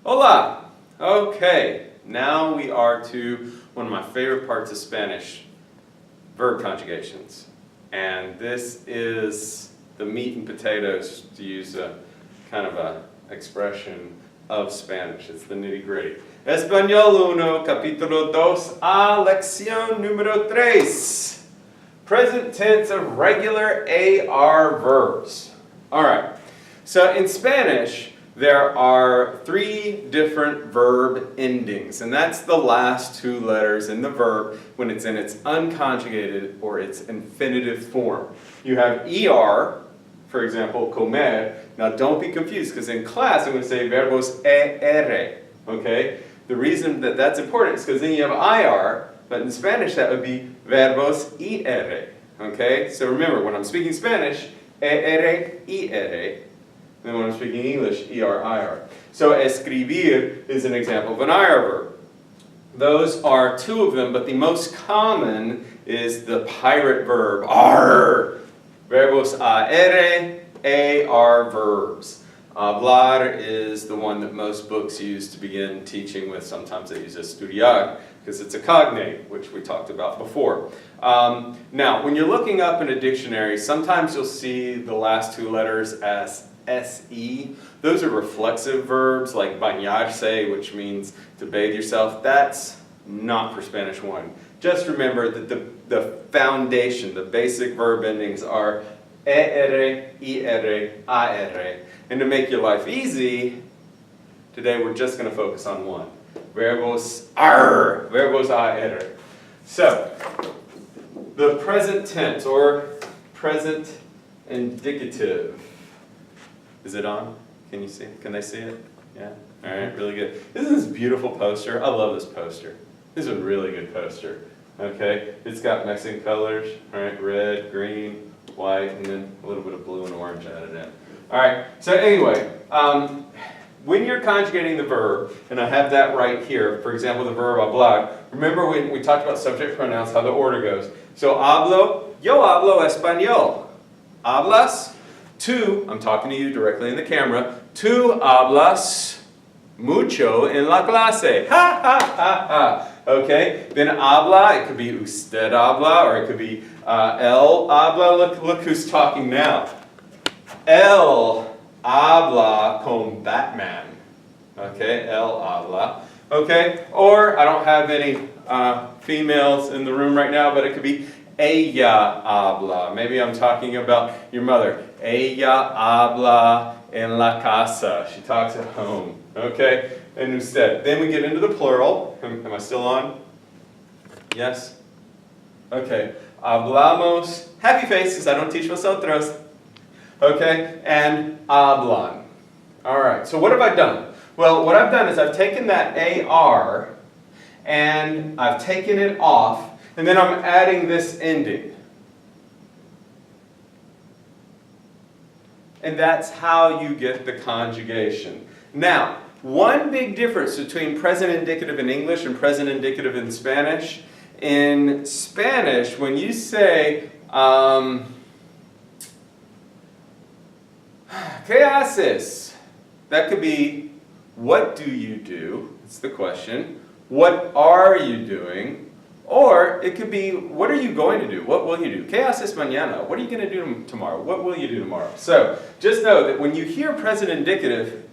Hola! Okay, now we are to one of my favorite parts of Spanish, verb conjugations. And this is the meat and potatoes, to use a kind of a expression of Spanish. It's the nitty-gritty. Español 1, capítulo 2A, lección número 3. Present tense of regular AR verbs. All right, so in Spanish, there are 3 different verb endings, and that's the last 2 letters in the verb when it's in its unconjugated or its infinitive form. You have ER, for example, comer. Now don't be confused, because in class I'm going to say verbos ER, okay? The reason that that's important is because then you have IR, but in Spanish that would be verbos IR, okay? So remember, when I'm speaking Spanish, ER, IR. And when I'm speaking English, ER, IR. So escribir is an example of an IR verb. Those are 2 of them, but the most common is the pirate verb, AR. Verbos AR verbs. Hablar is the one that most books use to begin teaching with. Sometimes they use estudiar, because it's a cognate, which we talked about before. Now, when you're looking up in a dictionary, sometimes you'll see the last 2 letters as SE. Those are reflexive verbs like bañarse, which means to bathe yourself. That's not for Spanish 1. Just remember that the foundation, the basic verb endings are ER, IR, AR. And to make your life easy, today we're just going to focus on 1. Verbos AR, verbos AR. So, the present tense or present indicative. Is it on? Can you see? Can they see it? Yeah? Alright, really good. This is this beautiful poster. I love this poster. This is a really good poster. Okay? It's got Mexican colors, alright, red, green, white, and then a little bit of blue and orange added in. Alright, so anyway, when you're conjugating the verb, and I have that right here, for example, the verb hablar, remember when we talked about subject pronouns, how the order goes. So hablo, yo hablo español. Hablas? Tú, I'm talking to you directly in the camera, tú hablas mucho en la clase. Ha, ha, ha, ha. Okay? Then habla, it could be usted habla, or it could be él habla. Look who's talking now. Él habla con Batman. Okay? Él habla. Okay? Or, I don't have any females in the room right now, but it could be ella habla. Maybe I'm talking about your mother. Ella habla en la casa. She talks at home. Okay? And usted. Then we get into the plural. Am I still on? Yes? Okay. Hablamos. Happy faces. I don't teach vosotros. Okay? And hablan. Alright. So what have I done? Well, what I've done is I've taken that AR and I've taken it off, and then I'm adding this ending. And that's how you get the conjugation. Now, one big difference between present indicative in English and present indicative in Spanish. In Spanish, when you say, ¿qué haces? That could be, what do you do? That's the question. What are you doing? Or it could be, what are you going to do? What will you do? ¿Qué haces mañana? What are you going to do tomorrow? What will you do tomorrow? So, just know that when you hear present indicative,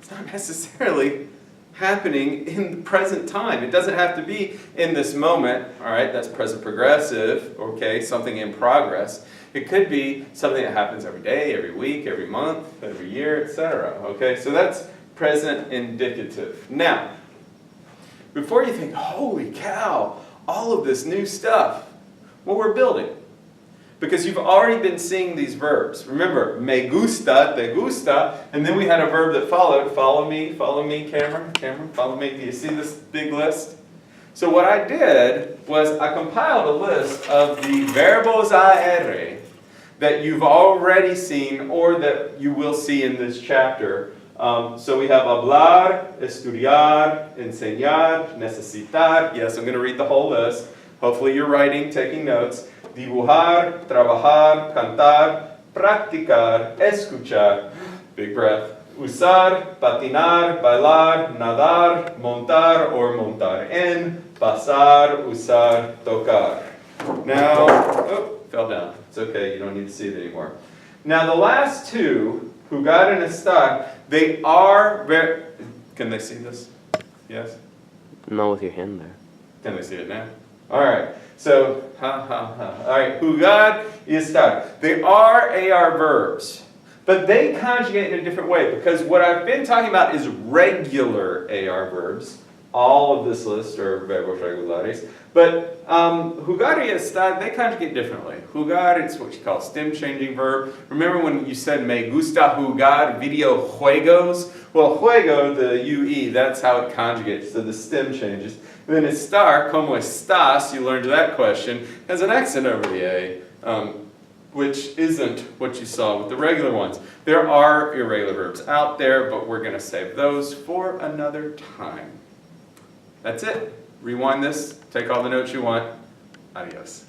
it's not necessarily happening in the present time. It doesn't have to be in this moment. All right, that's present progressive, okay, something in progress. It could be something that happens every day, every week, every month, every year, etc. Okay, so that's present indicative. Now, before you think, holy cow, all of this new stuff, well, we're building. Because you've already been seeing these verbs. Remember, me gusta, te gusta, and then we had a verb that followed. Follow me, camera, follow me. Do you see this big list? So what I did was I compiled a list of the verbos AR that you've already seen or that you will see in this chapter. So we have hablar, estudiar, enseñar, necesitar. Yes, I'm going to read the whole list. Hopefully you're writing, taking notes. Dibujar, trabajar, cantar, practicar, escuchar. Big breath. usar, patinar, bailar, nadar, montar or montar en, pasar, usar, tocar. Now, oh, fell down. It's okay, you don't need to see it anymore. Now the last two, jugar and estar, they are very, can they see this? Yes? Not with your hand there. Can they see it now? All right, so, ha ha ha. All right, jugar y estar. They are AR verbs, but they conjugate in a different way because what I've been talking about is regular AR verbs. All of this list are verbos regulares, but jugar y estar, they conjugate differently. Jugar, it's what you call a stem changing verb. Remember when you said me gusta jugar video juegos? Well, juego, the UE, that's how it conjugates, so the stem changes. And then estar, como estás, you learned that question, has an accent over the A, which isn't what you saw with the regular ones. There are irregular verbs out there, but we're going to save those for another time. That's it. Rewind this, take all the notes you want. Adios.